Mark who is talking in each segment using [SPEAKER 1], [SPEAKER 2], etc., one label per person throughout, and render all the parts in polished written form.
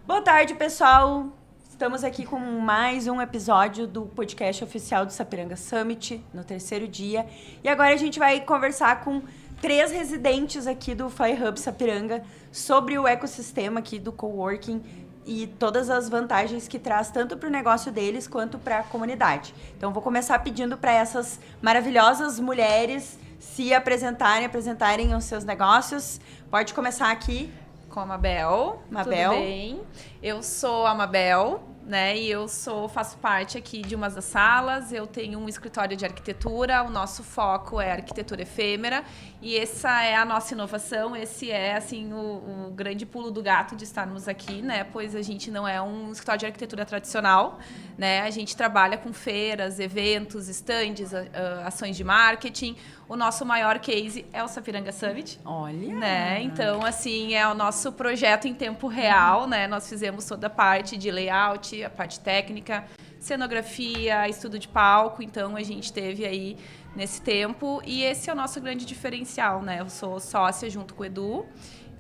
[SPEAKER 1] Boa tarde, pessoal. Estamos aqui com mais um episódio do podcast oficial do Sapiranga Summit, no terceiro dia. E agora a gente vai conversar com 3 residentes aqui do Fly Hub Sapiranga sobre o ecossistema aqui do coworking e todas as vantagens que traz tanto para o negócio deles quanto para a comunidade. Então, vou começar pedindo para essas maravilhosas mulheres se apresentarem os seus negócios. Pode começar aqui.
[SPEAKER 2] Com a Mabel.
[SPEAKER 1] Mabel.
[SPEAKER 2] Tudo bem? Eu sou a Mabel, né? E faço parte aqui de uma das salas. Eu tenho um escritório de arquitetura. O nosso foco é arquitetura efêmera. E essa é a nossa inovação. Esse é, assim, o grande pulo do gato de estarmos aqui, né? Pois a gente não é um escritório de arquitetura tradicional, né? A gente trabalha com feiras, eventos, estandes, ações de marketing. O nosso maior case é o Sapiranga Summit.
[SPEAKER 1] Olha!
[SPEAKER 2] Né? Então, assim, é o nosso projeto em tempo real, né? Nós fizemos toda a parte de layout, a parte técnica, cenografia, estudo de palco. Então, a gente teve aí nesse tempo. E esse é o nosso grande diferencial, né? Eu sou sócia junto com o Edu,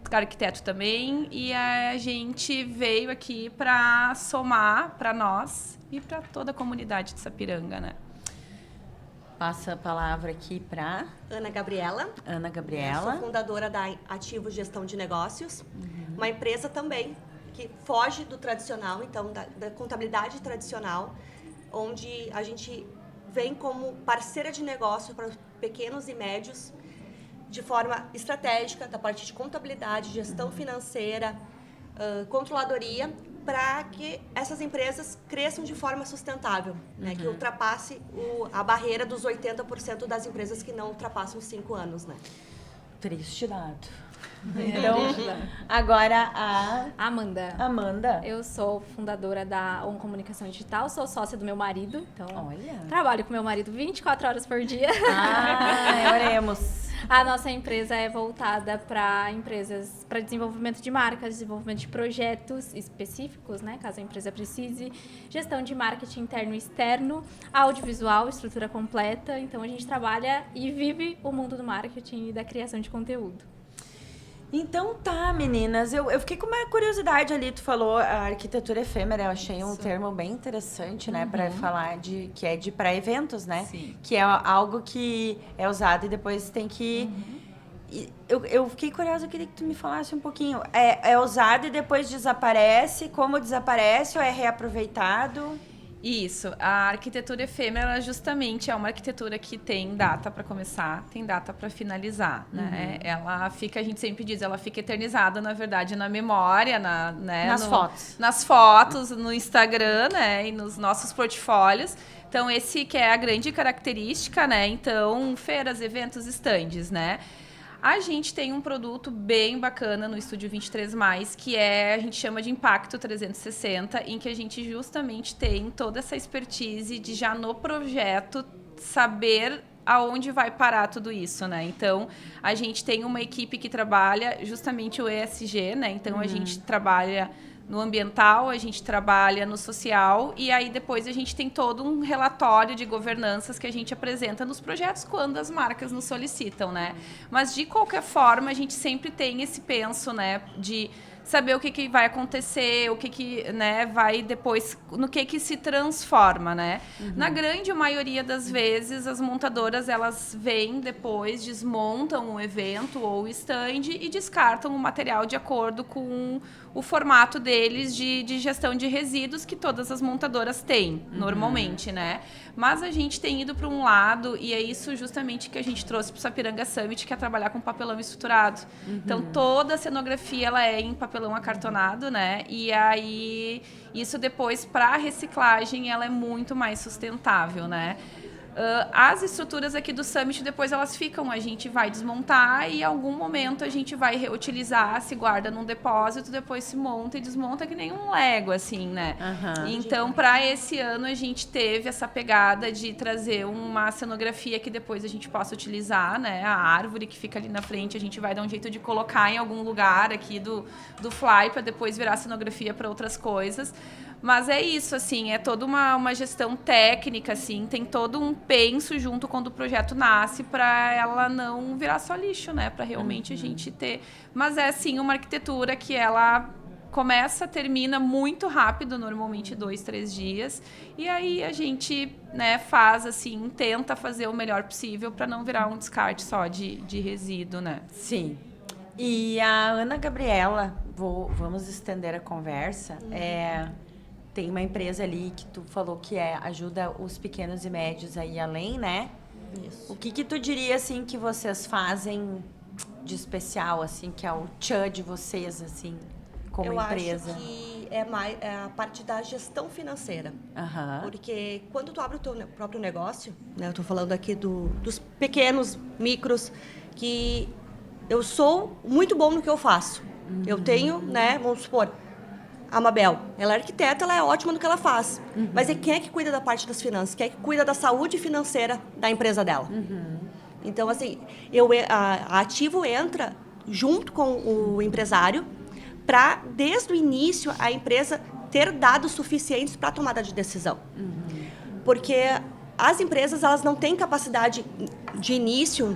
[SPEAKER 2] arquiteto também. E a gente veio aqui para somar para nós e para toda a comunidade de Sapiranga, né?
[SPEAKER 1] Passa a palavra aqui para
[SPEAKER 3] Ana Gabriela.
[SPEAKER 1] Eu
[SPEAKER 3] sou fundadora da Ativo Gestão de Negócios, uma empresa também que foge do tradicional, então da contabilidade tradicional, onde a gente vem como parceira de negócio para os pequenos e médios, de forma estratégica, da parte de contabilidade, gestão financeira, controladoria, para que essas empresas cresçam de forma sustentável, né? Que ultrapasse a barreira dos 80% das empresas que não ultrapassam 5 anos, né?
[SPEAKER 1] Triste dado. Então, agora a
[SPEAKER 4] Amanda. Eu sou fundadora da On Comunicação Digital, sou sócia do meu marido, então trabalho com meu marido 24 horas por dia.
[SPEAKER 1] Oremos.
[SPEAKER 4] A nossa empresa é voltada para empresas, para desenvolvimento de marcas, desenvolvimento de projetos específicos, né, caso a empresa precise, gestão de marketing interno e externo, audiovisual, estrutura completa. Então, a gente trabalha e vive o mundo do marketing e da criação de conteúdo.
[SPEAKER 1] Então tá, meninas, eu fiquei com uma curiosidade ali, tu falou a arquitetura efêmera, eu achei um termo bem interessante, né, para falar que é para eventos, né?
[SPEAKER 2] Sim.
[SPEAKER 1] Que é algo que é usado e depois tem que... Eu fiquei curiosa, eu queria que tu me falasse um pouquinho. É usado e depois desaparece? Como desaparece ou é reaproveitado?
[SPEAKER 2] Isso, a arquitetura efêmera ela justamente é uma arquitetura que tem data para começar, tem data para finalizar, né? Ela fica, a gente sempre diz, ela fica eternizada, na verdade, na memória,
[SPEAKER 1] fotos.
[SPEAKER 2] Nas fotos, no Instagram, né? E nos nossos portfólios. Então, esse que é a grande característica, né? Então, feiras, eventos, estandes, né? A gente tem um produto bem bacana no Estúdio 23+, que a gente chama de Impacto 360, em que a gente justamente tem toda essa expertise de já no projeto saber aonde vai parar tudo isso, né? Então, a gente tem uma equipe que trabalha justamente o ESG, né? Então, a gente trabalha no ambiental, a gente trabalha no social e aí depois a gente tem todo um relatório de governanças que a gente apresenta nos projetos quando as marcas nos solicitam, né? Mas, de qualquer forma, a gente sempre tem esse penso, né, de saber o que vai acontecer, o que né, vai depois, no que se transforma, né? Na grande maioria das vezes, as montadoras, elas vêm depois, desmontam o evento ou o stand e descartam o material de acordo com o formato deles de gestão de resíduos que todas as montadoras têm, normalmente, né? Mas a gente tem ido para um lado, e é isso justamente que a gente trouxe para o Sapiranga Summit, que é trabalhar com papelão estruturado. Então, toda a cenografia ela é em papelão acartonado, né? E aí, isso depois, para a reciclagem, ela é muito mais sustentável, né? As estruturas aqui do Summit, depois elas ficam, a gente vai desmontar e em algum momento a gente vai reutilizar, se guarda num depósito, depois se monta e desmonta que nem um Lego, assim, né? Então, para esse ano, a gente teve essa pegada de trazer uma cenografia que depois a gente possa utilizar, né? A árvore que fica ali na frente, a gente vai dar um jeito de colocar em algum lugar aqui do Fly para depois virar cenografia para outras coisas. Mas é isso, assim, é toda uma gestão técnica, assim, tem todo um penso junto quando o projeto nasce para ela não virar só lixo, né? Para realmente a gente ter... Mas é, sim, uma arquitetura que ela começa, termina muito rápido, normalmente 2, 3 dias. E aí a gente, né, faz assim, tenta fazer o melhor possível para não virar um descarte só de resíduo, né?
[SPEAKER 1] Sim. E a Ana Gabriela, vamos estender a conversa. Tem uma empresa ali que tu falou que ajuda os pequenos e médios a ir além, né?
[SPEAKER 3] Isso.
[SPEAKER 1] O que tu diria, assim, que vocês fazem de especial, assim, que é o tchan de vocês, assim, como empresa?
[SPEAKER 3] Eu acho que é a parte da gestão financeira.
[SPEAKER 1] Aham.
[SPEAKER 3] Porque quando tu abre o teu próprio negócio, né, eu estou falando aqui dos pequenos, micros, que eu sou muito bom no que eu faço. Eu tenho, né, vamos supor, a Mabel, ela é arquiteta, ela é ótima no que ela faz. Mas quem é que cuida da parte das finanças? Quem é que cuida da saúde financeira da empresa dela? Então, assim, a Ativo entra junto com o empresário para, desde o início, a empresa ter dados suficientes para a tomada de decisão. Porque as empresas, elas não têm capacidade de início,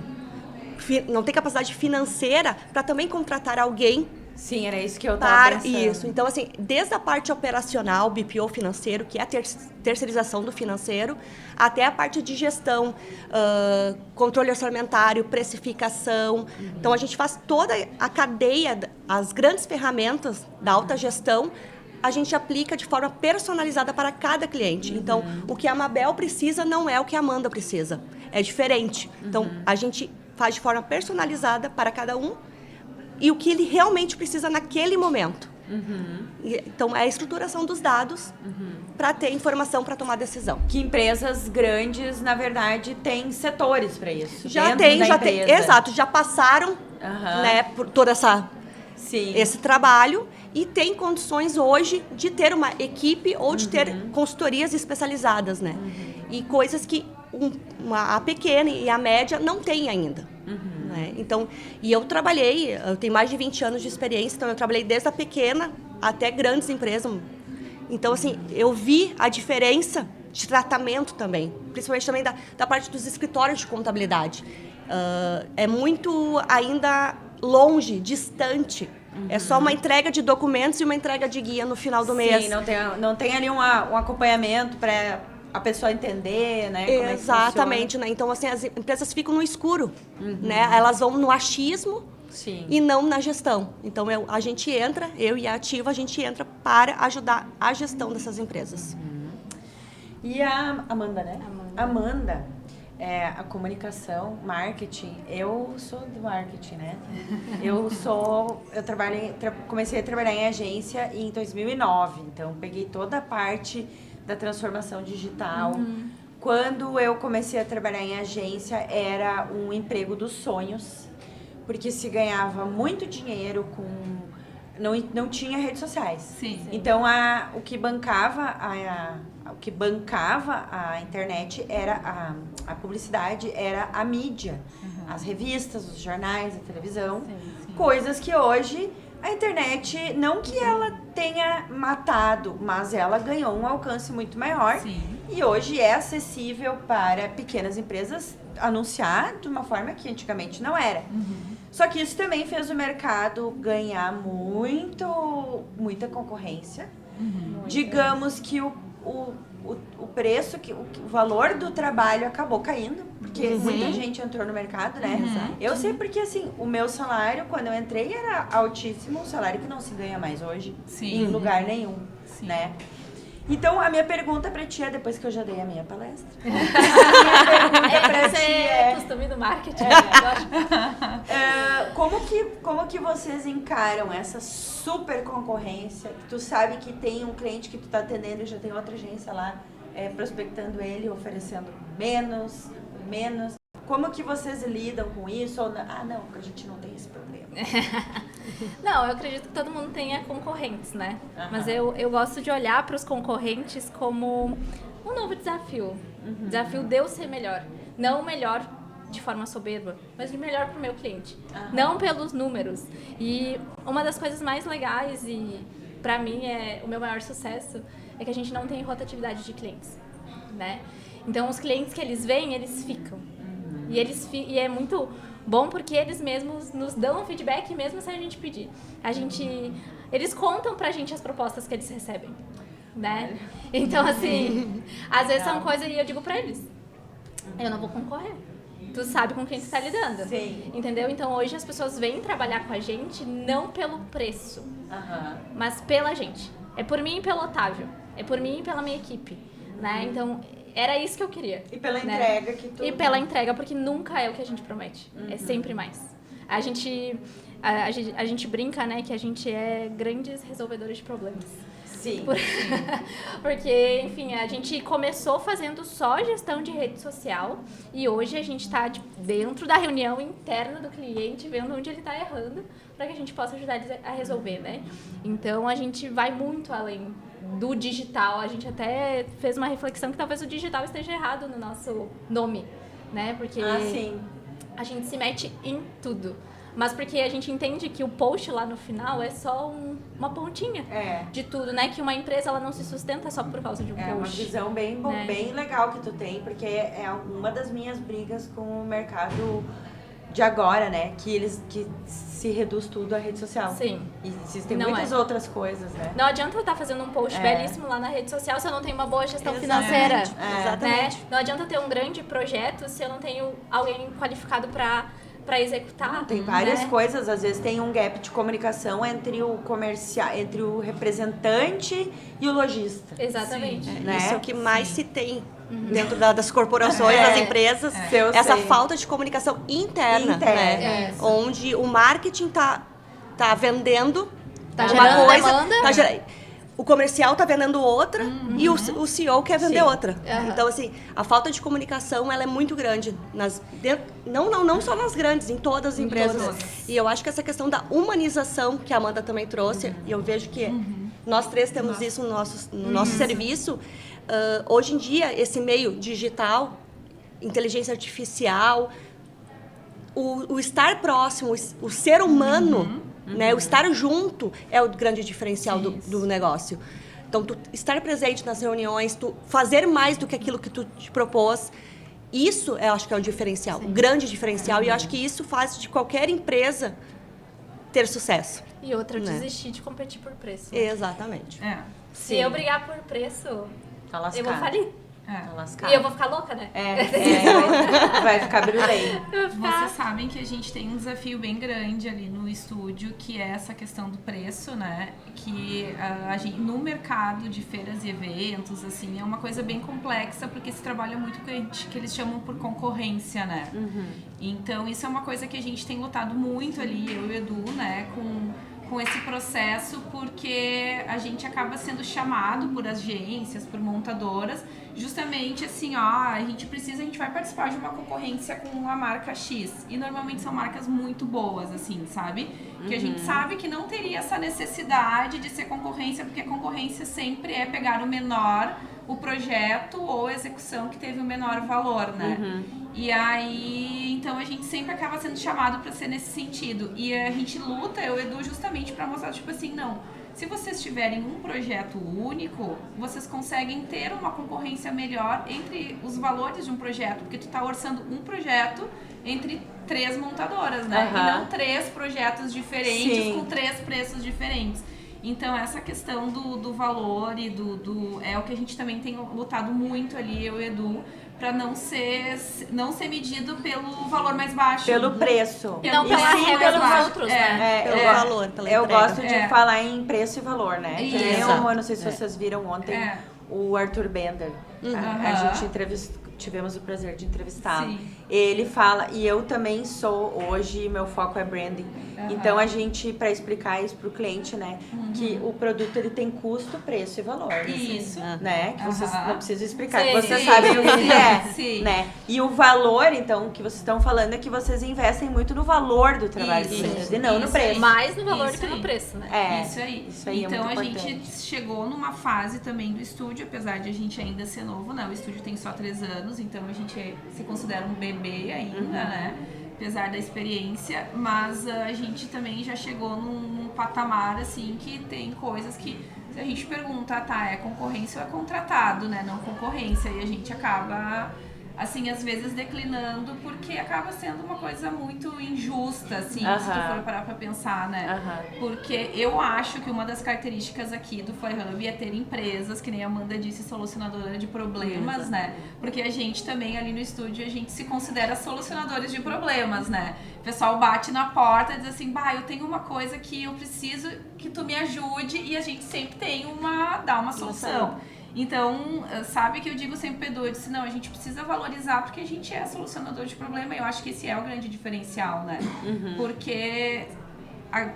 [SPEAKER 3] não têm capacidade financeira para também contratar alguém.
[SPEAKER 1] Sim, era isso que eu estava pensando.
[SPEAKER 3] Isso. Então, assim, desde a parte operacional, BPO financeiro, que é a terceirização do financeiro, até a parte de gestão, controle orçamentário, precificação. Então, a gente faz toda a cadeia, as grandes ferramentas da alta gestão, a gente aplica de forma personalizada para cada cliente. Então, o que a Mabel precisa não é o que a Amanda precisa. É diferente. Então, a gente faz de forma personalizada para cada um e o que ele realmente precisa naquele momento. Então, é a estruturação dos dados para ter informação para tomar decisão.
[SPEAKER 1] Que empresas grandes, na verdade, têm setores para isso.
[SPEAKER 3] Já
[SPEAKER 1] dentro
[SPEAKER 3] tem.
[SPEAKER 1] empresa.
[SPEAKER 3] Exato, já passaram né, por todo esse trabalho e tem condições hoje de ter uma equipe ou de ter consultorias especializadas, né? E coisas que a pequena e a média não tem ainda. Né? Então, e eu tenho mais de 20 anos de experiência, então eu trabalhei desde a pequena até grandes empresas. Então, assim, eu vi a diferença de tratamento também, principalmente também da parte dos escritórios de contabilidade. É muito ainda longe, distante. É só uma entrega de documentos e uma entrega de guia no final do mês.
[SPEAKER 1] Sim, não tem ali um acompanhamento para a pessoa entender, né? Como
[SPEAKER 3] Exatamente, né? Então, assim, as empresas ficam no escuro, né? Elas vão no achismo e não na gestão. Então, a gente entra, eu e a Ativa, a gente entra para ajudar a gestão dessas empresas.
[SPEAKER 1] E a Amanda, né? Amanda, a comunicação, marketing. Eu sou do marketing, né? Comecei a trabalhar em agência em 2009. Então, peguei toda a parte da transformação digital. Quando eu comecei a trabalhar em agência, era um emprego dos sonhos, porque se ganhava muito dinheiro com... Não tinha redes sociais.
[SPEAKER 2] Sim.
[SPEAKER 1] Então, o que bancava a internet era a publicidade, era a mídia. As revistas, os jornais, a televisão. Sim. Coisas que hoje... A internet, não que ela tenha matado, mas ela ganhou um alcance muito maior.
[SPEAKER 2] Sim.
[SPEAKER 1] E hoje é acessível para pequenas empresas anunciar de uma forma que antigamente não era. Só que isso também fez o mercado ganhar muita concorrência. Digamos que o preço, o valor do trabalho acabou caindo, porque muita gente entrou no mercado, né? Eu sei porque, assim, o meu salário, quando eu entrei, era altíssimo, um salário que não se ganha mais hoje, em lugar nenhum, né? Então, a minha pergunta pra ti depois que eu já dei a minha palestra.
[SPEAKER 4] É costume do marketing.
[SPEAKER 1] Como que vocês encaram essa super concorrência? Tu sabe que tem um cliente que tu tá atendendo e já tem outra agência lá prospectando ele, oferecendo menos. Como que vocês lidam com isso? Ou não, a gente não tem esse problema.
[SPEAKER 4] Não, eu acredito que todo mundo tenha concorrentes, né? Mas eu gosto de olhar para os concorrentes como um novo desafio. Desafio de eu ser melhor. Não melhor de forma soberba, mas de melhor para o meu cliente. Não pelos números. E uma das coisas mais legais e para mim é o meu maior sucesso é que a gente não tem rotatividade de clientes, né? Então os clientes que eles vêm, eles ficam. E é muito Bom porque eles mesmos nos dão um feedback mesmo sem a gente pedir. Eles contam pra gente as propostas que eles recebem, né? Então, assim, às vezes são coisas e eu digo pra eles, eu não vou concorrer. Tu sabe com quem tu tá lidando.
[SPEAKER 1] Sim.
[SPEAKER 4] Entendeu? Então, hoje as pessoas vêm trabalhar com a gente não pelo preço,
[SPEAKER 1] Aham.
[SPEAKER 4] mas pela gente. É por mim e pelo Otávio. É por mim e pela minha equipe, né? Então, era isso que eu queria.
[SPEAKER 1] E pela
[SPEAKER 4] né?
[SPEAKER 1] entrega que tu...
[SPEAKER 4] E pela entrega, porque nunca é o que a gente promete. É sempre mais. A gente brinca, né, que a gente é grandes resolvedores de problemas.
[SPEAKER 1] Sim.
[SPEAKER 4] Porque, enfim, a gente começou fazendo só gestão de rede social e hoje a gente está dentro da reunião interna do cliente, vendo onde ele está errando, para que a gente possa ajudar eles a resolver, né? Então, a gente vai muito além do digital. A gente até fez uma reflexão que talvez o digital esteja errado no nosso nome, né? Porque
[SPEAKER 1] Sim.
[SPEAKER 4] a gente se mete em tudo. Mas porque a gente entende que o post lá no final é só uma pontinha de tudo, né? Que uma empresa ela não se sustenta só por causa de um post.
[SPEAKER 1] É uma visão bem,
[SPEAKER 4] né?
[SPEAKER 1] bem legal que tu tem, porque é uma das minhas brigas com o mercado de agora, né? Que se reduz tudo à rede social.
[SPEAKER 4] Sim.
[SPEAKER 1] E existem
[SPEAKER 4] Não
[SPEAKER 1] muitas outras coisas, né?
[SPEAKER 4] Não adianta eu estar fazendo um post belíssimo lá na rede social se eu não tenho uma boa gestão
[SPEAKER 3] Exatamente.
[SPEAKER 4] financeira.
[SPEAKER 3] Exatamente.
[SPEAKER 4] Né? Não adianta ter um grande projeto se eu não tenho alguém qualificado para executar.
[SPEAKER 1] Tem várias
[SPEAKER 4] né?
[SPEAKER 1] coisas, às vezes tem um gap de comunicação entre o comercial, entre o representante e o lojista.
[SPEAKER 4] Exatamente.
[SPEAKER 1] Né?
[SPEAKER 3] Isso é o que mais se tem dentro das corporações, das empresas.
[SPEAKER 1] Eu
[SPEAKER 3] Essa
[SPEAKER 1] sei.
[SPEAKER 3] falta de comunicação interna. Né? Onde o marketing tá vendendo
[SPEAKER 4] Tá
[SPEAKER 3] uma
[SPEAKER 4] gerando
[SPEAKER 3] coisa.
[SPEAKER 4] demanda.
[SPEAKER 3] O comercial tá vendendo outra e o CEO quer vender outra.
[SPEAKER 4] Aham.
[SPEAKER 3] Então, assim, a falta de comunicação ela é muito grande. Não só nas grandes, em todas as empresas.
[SPEAKER 4] todas.
[SPEAKER 3] E eu acho que essa questão da humanização que a Amanda também trouxe, e eu vejo que nós três temos isso no nosso serviço. Hoje em dia, esse meio digital, inteligência artificial, o estar próximo, o ser humano, né, o estar junto é o grande diferencial do negócio. Então, tu estar presente nas reuniões, tu fazer mais do que aquilo que tu te propôs, isso eu acho que é o diferencial, o grande diferencial. E eu acho que isso faz de qualquer empresa ter sucesso.
[SPEAKER 4] E outra,
[SPEAKER 3] Né?
[SPEAKER 4] desistir de competir por preço.
[SPEAKER 3] Exatamente.
[SPEAKER 4] Se eu brigar por preço,
[SPEAKER 1] Tá lascado.
[SPEAKER 4] eu vou falir.
[SPEAKER 1] Tá lascado.
[SPEAKER 4] E eu vou ficar louca, né?
[SPEAKER 1] Vai ficar brilhante.
[SPEAKER 2] Vocês sabem que a gente tem um desafio bem grande ali no estúdio, que é essa questão do preço, né? Que a gente, no mercado de feiras e eventos, assim, é uma coisa bem complexa, porque se trabalha muito com que eles chamam por concorrência, né? Então, isso é uma coisa que a gente tem lutado muito ali, eu e o Edu, né? Com esse processo, porque a gente acaba sendo chamado por agências, por montadoras, justamente assim, ó, a gente vai participar de uma concorrência com a marca X, e normalmente são marcas muito boas, assim, sabe? Que a gente sabe que não teria essa necessidade de ser concorrência, porque a concorrência sempre é pegar o projeto ou a execução que teve o menor valor, né? E aí, então a gente sempre acaba sendo chamado para ser nesse sentido. E a gente luta, eu e o Edu, justamente para mostrar, tipo assim, não, se vocês tiverem um projeto único, vocês conseguem ter uma concorrência melhor entre os valores de um projeto, porque tu tá orçando um projeto entre 3 montadoras, né? E não 3 projetos diferentes com 3 preços diferentes. Então, essa questão do valor e é o que a gente também tem lutado muito ali, eu e o Edu, para não ser medido pelo valor mais baixo.
[SPEAKER 1] Pelo preço.
[SPEAKER 4] E não pela regra dos
[SPEAKER 2] baixo.
[SPEAKER 4] outros, né?
[SPEAKER 3] Pelo valor, pela
[SPEAKER 1] Eu
[SPEAKER 3] entrega.
[SPEAKER 1] gosto de falar em preço e valor, né? Que nem
[SPEAKER 3] Exato.
[SPEAKER 1] eu não sei se vocês viram ontem o Arthur Bender. A gente tivemos o prazer de entrevistá-lo.
[SPEAKER 2] Sim.
[SPEAKER 1] Ele fala, e eu também sou, hoje meu foco é branding. Então a gente, para explicar isso pro cliente, né? Que o produto ele tem custo, preço e valor.
[SPEAKER 2] Isso.
[SPEAKER 1] Né? Que vocês não precisam explicar,
[SPEAKER 4] Sim,
[SPEAKER 1] que vocês
[SPEAKER 2] sim,
[SPEAKER 1] sabem o que
[SPEAKER 2] sim,
[SPEAKER 1] é.
[SPEAKER 2] sim.
[SPEAKER 1] Né? E o valor, então, que vocês estão falando é que vocês investem muito no valor do trabalho de
[SPEAKER 2] Isso.
[SPEAKER 1] vocês e não no
[SPEAKER 2] Isso
[SPEAKER 1] preço.
[SPEAKER 2] aí.
[SPEAKER 4] Mais no valor
[SPEAKER 2] Isso
[SPEAKER 4] do que no
[SPEAKER 2] aí.
[SPEAKER 4] preço, né?
[SPEAKER 1] Isso
[SPEAKER 2] aí
[SPEAKER 1] é
[SPEAKER 2] então
[SPEAKER 1] muito
[SPEAKER 2] a
[SPEAKER 1] importante.
[SPEAKER 2] gente chegou numa fase também do estúdio, apesar de a gente ainda ser novo, né? O estúdio tem só 3 anos, então a gente se considera um bebê ainda, né? Apesar da experiência, mas a gente também já chegou num patamar, assim, que tem coisas que, se a gente pergunta, tá, é concorrência ou é contratado, né? Não concorrência, e a gente acaba assim, às vezes declinando, porque acaba sendo uma coisa muito injusta, assim, se tu for parar pra pensar, né? Porque eu acho que uma das características aqui do Fly Hub é ter empresas, que nem a Amanda disse, solucionadora de problemas, né? Porque a gente também, ali no estúdio, a gente se considera solucionadores de problemas, né? O pessoal bate na porta e diz assim, eu tenho uma coisa que eu preciso que tu me ajude, e a gente sempre tem dá uma solução. Então, sabe que eu digo sempre, Pedro, eu disse, não, a gente precisa valorizar porque a gente é solucionador de problema, e eu acho que esse é o grande diferencial, né? Porque,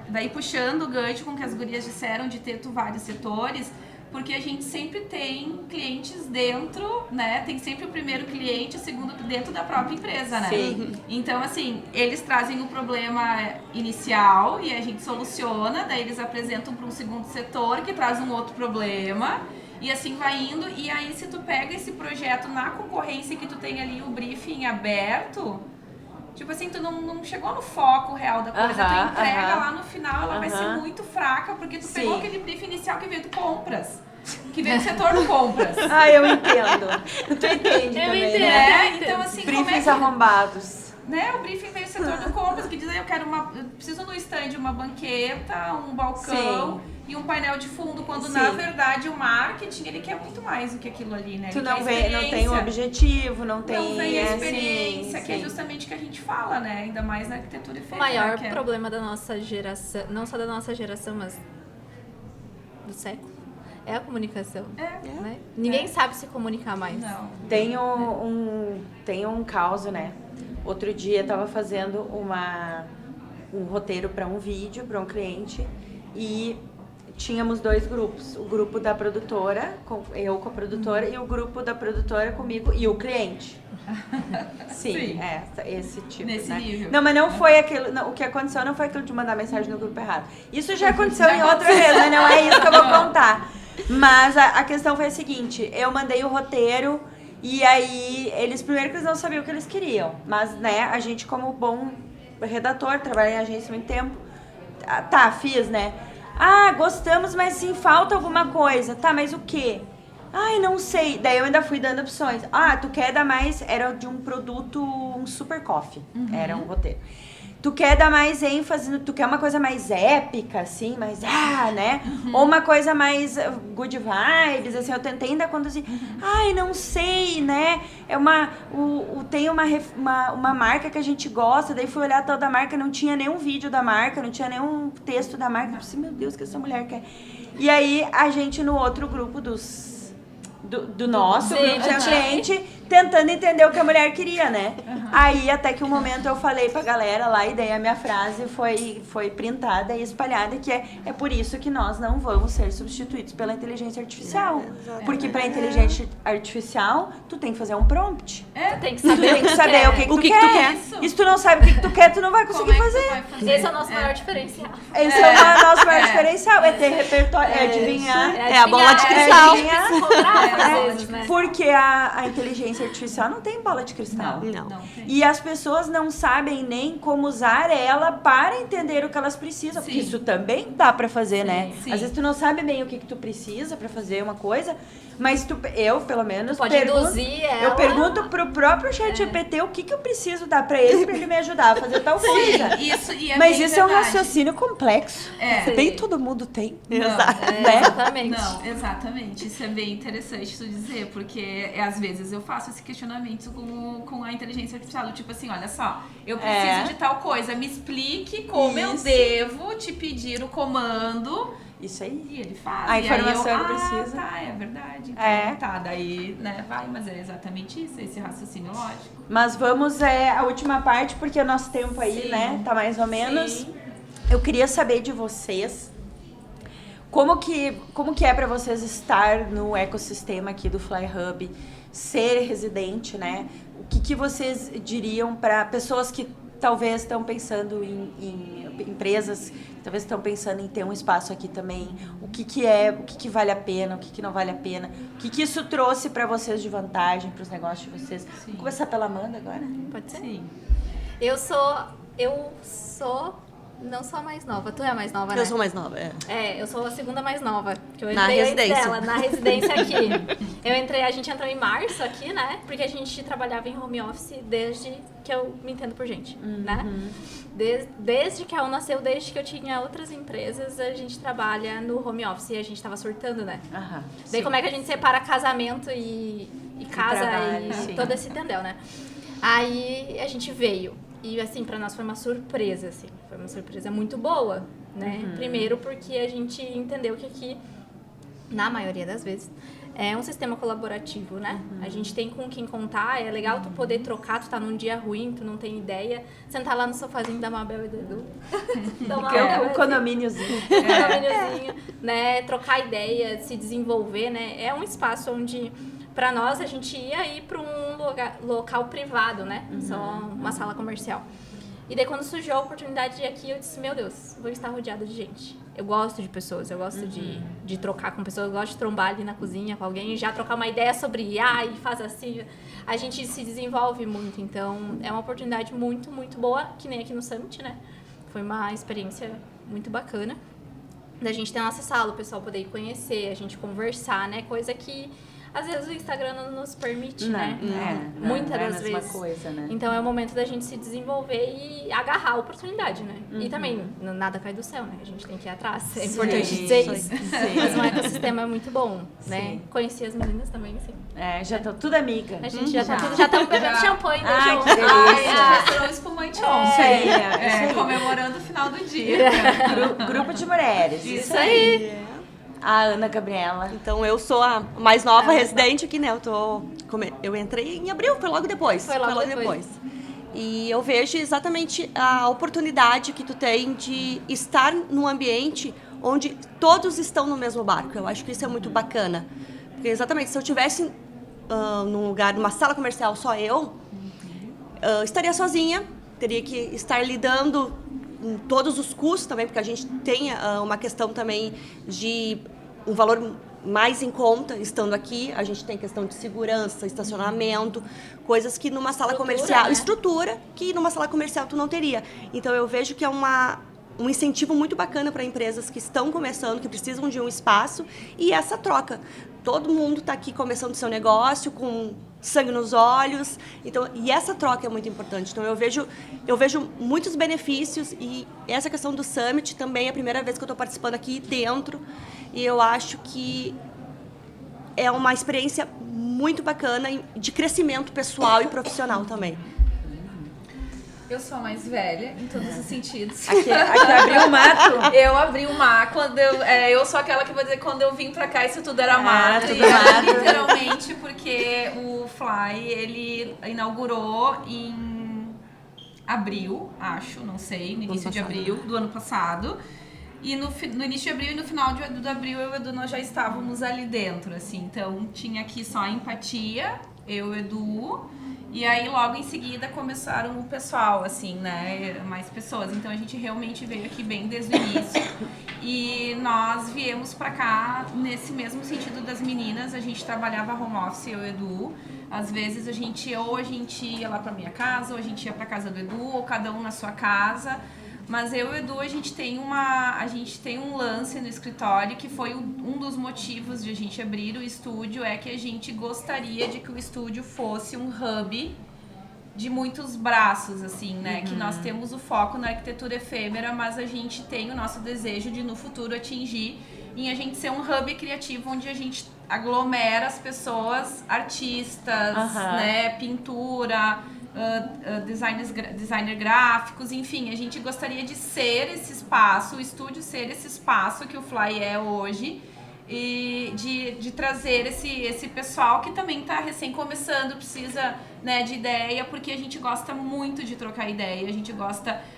[SPEAKER 2] daí puxando o gancho com o que as gurias disseram de ter vários setores, porque a gente sempre tem clientes dentro, né? Tem sempre o primeiro cliente, o segundo dentro da própria empresa, né?
[SPEAKER 1] Sim.
[SPEAKER 2] Então, assim, eles trazem o problema inicial e a gente soluciona, daí eles apresentam para um segundo setor que traz um outro problema. E assim vai indo, e aí se tu pega esse projeto na concorrência que tu tem ali o briefing aberto, tipo assim, tu não chegou no foco real da coisa, tu entrega lá no final, ela vai ser muito fraca, porque tu pegou aquele briefing inicial que veio do compras, que veio do setor do compras.
[SPEAKER 1] Eu entendo. Tu entende
[SPEAKER 4] Eu
[SPEAKER 1] também,
[SPEAKER 4] entendo.
[SPEAKER 1] né?
[SPEAKER 2] Então assim,
[SPEAKER 1] Briefings arrombados.
[SPEAKER 2] Né, o briefing veio do setor do compras, que diz aí, eu preciso no stand uma banqueta, um balcão e um painel de fundo, quando na verdade o marketing, ele quer muito mais do que aquilo ali, né?
[SPEAKER 1] Tu
[SPEAKER 2] Ele
[SPEAKER 1] não tem um objetivo, não tem...
[SPEAKER 2] Não vem a experiência, que é
[SPEAKER 1] sim.
[SPEAKER 2] justamente o que a gente fala, né? Ainda mais na arquitetura e
[SPEAKER 4] O
[SPEAKER 2] feita.
[SPEAKER 4] maior
[SPEAKER 2] né?
[SPEAKER 4] problema da nossa geração, não só da nossa geração, mas do século, é a comunicação. Né? Ninguém sabe se comunicar mais.
[SPEAKER 2] Não.
[SPEAKER 1] Tem um caos, né? Outro dia eu tava fazendo um roteiro para um vídeo, para um cliente, e tínhamos 2 grupos. O grupo da produtora, eu com a produtora, e o grupo da produtora comigo e o cliente. Sim. Esse tipo,
[SPEAKER 2] Nesse
[SPEAKER 1] né?
[SPEAKER 2] nível.
[SPEAKER 1] Não, mas não foi aquilo, o que aconteceu não foi aquilo de mandar mensagem no grupo errado. Isso já aconteceu em outra vez, mas não é isso que eu vou contar. Mas a questão foi a seguinte, eu mandei o roteiro, e aí, primeiro que eles não sabiam o que eles queriam, mas, né, a gente como bom redator, trabalhei em agência há muito tempo, fiz, né, gostamos, mas sim, falta alguma coisa, mas o quê? Não sei, daí eu ainda fui dando opções, tu quer dar mais, era de um produto, um super coffee, era um roteiro. Tu quer dar mais ênfase, tu quer uma coisa mais épica, assim, mais, né? Ou uma coisa mais good vibes, assim, eu tentei ainda conduzir. Não sei, né? Tem uma marca que a gente gosta, daí fui olhar toda a marca, não tinha nenhum vídeo da marca, não tinha nenhum texto da marca. Eu pensei, meu Deus, o que essa mulher quer? E aí, a gente no outro grupo do nosso grupo de cliente, tentando entender o que a mulher queria, né? Aí, até que um momento eu falei pra galera lá, e daí a minha frase foi printada e espalhada, que é por isso que nós não vamos ser substituídos pela inteligência artificial. Porque pra inteligência artificial, tu tem que fazer um prompt.
[SPEAKER 4] Tem que
[SPEAKER 1] Tu
[SPEAKER 4] saber
[SPEAKER 1] tem que saber o que tu quer.
[SPEAKER 2] Isso.
[SPEAKER 1] E se tu não sabe o que tu quer, tu não vai conseguir fazer.
[SPEAKER 4] Esse é o nosso maior diferencial.
[SPEAKER 1] Esse é o nosso maior diferencial, é ter repertório, é adivinhar.
[SPEAKER 3] É a bola de cristal.
[SPEAKER 4] Às vezes, né?
[SPEAKER 1] Porque a inteligência artificial não tem bola de cristal.
[SPEAKER 3] Não.
[SPEAKER 2] tem.
[SPEAKER 1] E as pessoas não sabem nem como usar ela para entender o que elas precisam. Porque isso também dá pra fazer, né?
[SPEAKER 2] sim.
[SPEAKER 1] Às vezes tu não sabe bem o que tu precisa pra fazer uma coisa, mas eu, pelo menos,
[SPEAKER 4] Pode induzir ela.
[SPEAKER 1] eu pergunto pro próprio ChatGPT o que eu preciso dar pra ele me ajudar a fazer tal coisa.
[SPEAKER 2] Isso, e
[SPEAKER 1] Mas
[SPEAKER 2] bem
[SPEAKER 1] isso é um
[SPEAKER 2] verdade.
[SPEAKER 1] raciocínio complexo.
[SPEAKER 4] Sim.
[SPEAKER 1] Todo mundo tem.
[SPEAKER 2] Não,
[SPEAKER 1] Né?
[SPEAKER 4] Exatamente.
[SPEAKER 2] Não, exatamente. Isso é bem interessante tu dizer, porque às vezes eu faço esse questionamento com a inteligência artificial, do tipo assim, olha só, eu preciso de tal coisa, me explique como eu devo te pedir o comando.
[SPEAKER 1] Isso aí.
[SPEAKER 2] E ele faz.
[SPEAKER 1] A
[SPEAKER 2] e
[SPEAKER 1] informação
[SPEAKER 2] aí eu,
[SPEAKER 1] que precisa.
[SPEAKER 2] é verdade. Então, daí, né, mas é exatamente isso, esse raciocínio lógico.
[SPEAKER 1] Mas vamos a última parte, porque o nosso tempo aí, né, tá mais ou menos.
[SPEAKER 2] Sim.
[SPEAKER 1] Eu queria saber de vocês, como que é pra vocês estar no ecossistema aqui do Fly Hub, ser residente, né? O que vocês diriam para pessoas que talvez estão pensando em empresas, que talvez estão pensando em ter um espaço aqui também, o que vale a pena, o que não vale a pena, o que isso trouxe para vocês de vantagem, para os negócios de vocês. Vamos começar pela Amanda agora?
[SPEAKER 4] Pode ser?
[SPEAKER 2] Sim.
[SPEAKER 4] Eu sou Não sou a mais nova, tu é a mais nova, né?
[SPEAKER 3] Eu sou mais nova,
[SPEAKER 4] Eu sou a segunda mais nova, que eu
[SPEAKER 3] Na
[SPEAKER 4] entrei antes
[SPEAKER 3] residência.
[SPEAKER 4] dela, na residência aqui. A gente entrou em março aqui, né? Porque a gente trabalhava em home office desde que eu me entendo por gente, né? Desde que a U nasceu, desde que eu tinha outras empresas, a gente trabalha no home office e a gente tava surtando, né?
[SPEAKER 1] Aham.
[SPEAKER 4] Daí como é que a gente separa casamento e casa
[SPEAKER 1] trabalho,
[SPEAKER 4] e
[SPEAKER 1] sim.
[SPEAKER 4] todo esse entendeu, né? Aí a gente veio. E, assim, pra nós foi uma surpresa, assim. Foi uma surpresa muito boa, né? Primeiro porque a gente entendeu que aqui, na maioria das vezes, é um sistema colaborativo, né? A gente tem com quem contar, é legal tu poder trocar, tu tá num dia ruim, tu não tem ideia, sentar lá no sofazinho da Mabel e do Edu.
[SPEAKER 1] O condomíniozinho.
[SPEAKER 4] Condomíniozinho, né? Trocar ideia, se desenvolver, né? É um espaço onde... Pra nós, a gente ia ir pra um local privado, né? Só uma sala comercial. E daí, quando surgiu a oportunidade de ir aqui, eu disse, meu Deus, vou estar rodeada de gente. Eu gosto de pessoas, eu gosto de trocar com pessoas, eu gosto de trombar ali na cozinha com alguém e já trocar uma ideia sobre e faz assim. A gente se desenvolve muito, então é uma oportunidade muito, muito boa, que nem aqui no Summit, né? Foi uma experiência muito bacana. Da gente ter a nossa sala, o pessoal poder ir conhecer, a gente conversar, né? Coisa que... Às vezes o Instagram não nos permite, né? Muitas das vezes.
[SPEAKER 1] Coisa, né?
[SPEAKER 4] Então é o momento da gente se desenvolver e agarrar a oportunidade, né? E também, nada cai do céu, né? A gente tem que ir atrás. É importante dizer isso. Mas um ecossistema muito bom, né? Conheci as meninas também, assim.
[SPEAKER 1] Já estão tudo amiga.
[SPEAKER 4] A gente já estamos bebendo champanhe da
[SPEAKER 1] Ai,
[SPEAKER 4] junto.
[SPEAKER 1] que delícia.
[SPEAKER 2] A gente já tirou um espumante ontem.
[SPEAKER 1] Isso aí.
[SPEAKER 2] Comemorando o final do dia.
[SPEAKER 1] Grupo de mulheres.
[SPEAKER 4] Isso aí.
[SPEAKER 1] A Ana Gabriela.
[SPEAKER 3] Então, eu sou a mais nova residente aqui, né? Eu entrei em abril, foi logo depois.
[SPEAKER 4] Foi logo depois.
[SPEAKER 3] E eu vejo exatamente a oportunidade que tu tem de estar num ambiente onde todos estão no mesmo barco. Eu acho que isso é muito bacana. Porque exatamente, se eu tivesse num lugar, numa sala comercial, só eu, estaria sozinha, teria que estar lidando com todos os custos também, porque a gente tem uma questão também de um valor mais em conta estando aqui. A gente tem questão de segurança, estacionamento, coisas que numa sala comercial...
[SPEAKER 4] né?
[SPEAKER 3] Estrutura, que numa sala comercial tu não teria. Então, eu vejo que é um incentivo muito bacana para empresas que estão começando, que precisam de um espaço, e essa troca. Todo mundo está aqui começando o seu negócio, com sangue nos olhos, então, e essa troca é muito importante. Então, eu vejo muitos benefícios, e essa questão do Summit também é a primeira vez que eu estou participando aqui dentro, e eu acho que é uma experiência muito bacana de crescimento pessoal e profissional também.
[SPEAKER 2] Eu sou a mais velha, em todos os sentidos.
[SPEAKER 1] Aqui abriu o mato.
[SPEAKER 2] Eu abri o mar quando eu sou aquela que vou dizer quando eu vim pra cá isso tudo era mato.
[SPEAKER 1] tudo
[SPEAKER 2] E era
[SPEAKER 1] mato.
[SPEAKER 2] literalmente porque o Fly, ele inaugurou em abril, acho, não sei, no início de abril do ano passado. E no início de abril e no final de abril eu e o Edu nós já estávamos ali dentro, assim. Então tinha aqui só a Empatia, eu e o Edu. E aí, logo em seguida, começaram o pessoal, assim, né? Mais pessoas. Então, a gente realmente veio aqui bem desde o início. E nós viemos pra cá nesse mesmo sentido das meninas. A gente trabalhava home office, eu e o Edu. Às vezes, a gente ia lá pra minha casa, ou a gente ia pra casa do Edu, ou cada um na sua casa. Mas eu e o Edu, a gente tem um lance no escritório que foi um dos motivos de a gente abrir o estúdio, é que a gente gostaria de que o estúdio fosse um hub de muitos braços, assim, né? Que nós temos o foco na arquitetura efêmera, mas a gente tem o nosso desejo de, no futuro, atingir em a gente ser um hub criativo onde a gente aglomera as pessoas, artistas, né? Pintura... designer gráficos, enfim, a gente gostaria de ser esse espaço, o estúdio ser esse espaço que o Fly é hoje, e de trazer esse pessoal que também está recém começando, precisa, né, de ideia, porque a gente gosta muito de trocar ideia,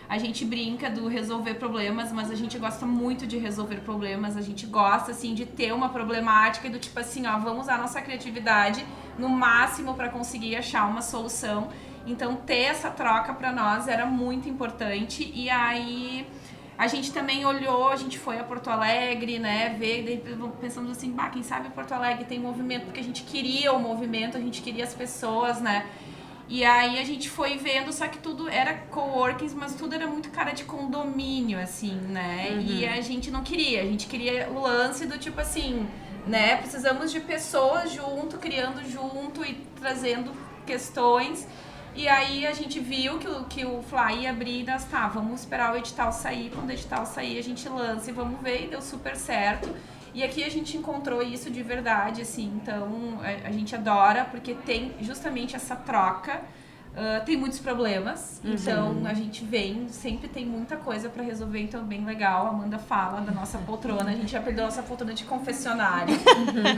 [SPEAKER 2] a gente brinca do resolver problemas, mas a gente gosta muito de resolver problemas, a gente gosta, assim, de ter uma problemática e do tipo assim, ó, vamos usar a nossa criatividade no máximo para conseguir achar uma solução. Então, ter essa troca para nós era muito importante. E aí, a gente também olhou, a gente foi a Porto Alegre, né, daí pensamos assim, quem sabe Porto Alegre tem movimento, porque a gente queria o movimento, a gente queria as pessoas, né. E aí a gente foi vendo, só que tudo era coworkings, mas tudo era muito cara de condomínio, assim, né? E a gente não queria, a gente queria o lance do tipo assim, né? Precisamos de pessoas junto, criando junto e trazendo questões. E aí a gente viu que o Fly ia abrir e nós, vamos esperar o edital sair. Quando o edital sair, a gente lança e vamos ver, e deu super certo. E aqui a gente encontrou isso de verdade, assim, então a gente adora, porque tem justamente essa troca. Tem muitos problemas, então a gente vem, sempre tem muita coisa pra resolver, então é bem legal. A Amanda fala da nossa poltrona, a gente já perdeu a nossa poltrona de confessionário.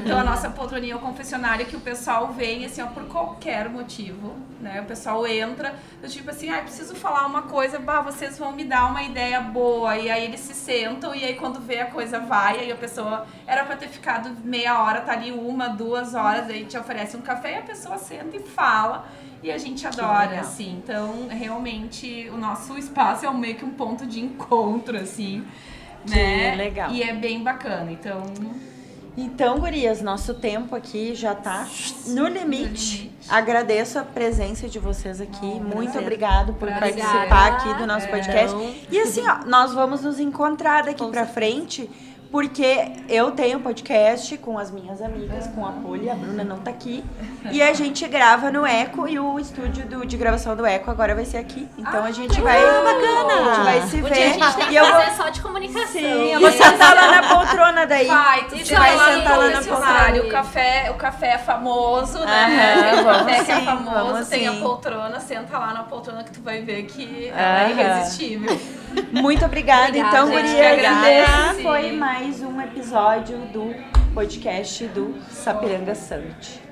[SPEAKER 2] Então a nossa poltroninha é o confessionário que o pessoal vem, assim, ó, por qualquer motivo, né? O pessoal entra, tipo assim, preciso falar uma coisa, vocês vão me dar uma ideia boa, e aí eles se sentam, e aí quando vê a coisa vai, aí a pessoa era pra ter ficado meia hora, tá ali 1, 2 horas, aí te oferece um café e a pessoa senta e fala. E a gente adora, assim. Então, realmente, o nosso espaço é meio que um ponto de encontro, assim, né?
[SPEAKER 1] Que legal.
[SPEAKER 2] E é bem bacana,
[SPEAKER 1] Então, gurias, nosso tempo aqui já tá no limite. Agradeço a presença de vocês aqui. Muito obrigado por participar aqui do nosso podcast. E assim, ó, nós vamos nos encontrar daqui pra frente, porque eu tenho podcast com as minhas amigas, com a Poli, a Bruna não tá aqui. E a gente grava no Eco, e o estúdio de gravação do Eco agora vai ser aqui. Então a gente vai. Bacana! A gente vai se
[SPEAKER 4] Um
[SPEAKER 1] ver.
[SPEAKER 4] dia a gente tem que fazer só de comunicação.
[SPEAKER 1] Sim, eu vou sentar lá na poltrona daí.
[SPEAKER 2] Você vai sentar lá na poltrona. O café é famoso, né? O café que é famoso, tem a poltrona, senta lá na poltrona que tu vai ver que ela é irresistível.
[SPEAKER 1] Muito obrigada. Então,
[SPEAKER 2] gente,
[SPEAKER 1] gurias,
[SPEAKER 2] que agradeço.
[SPEAKER 1] foi mais um episódio do podcast do Sapiranga Summit.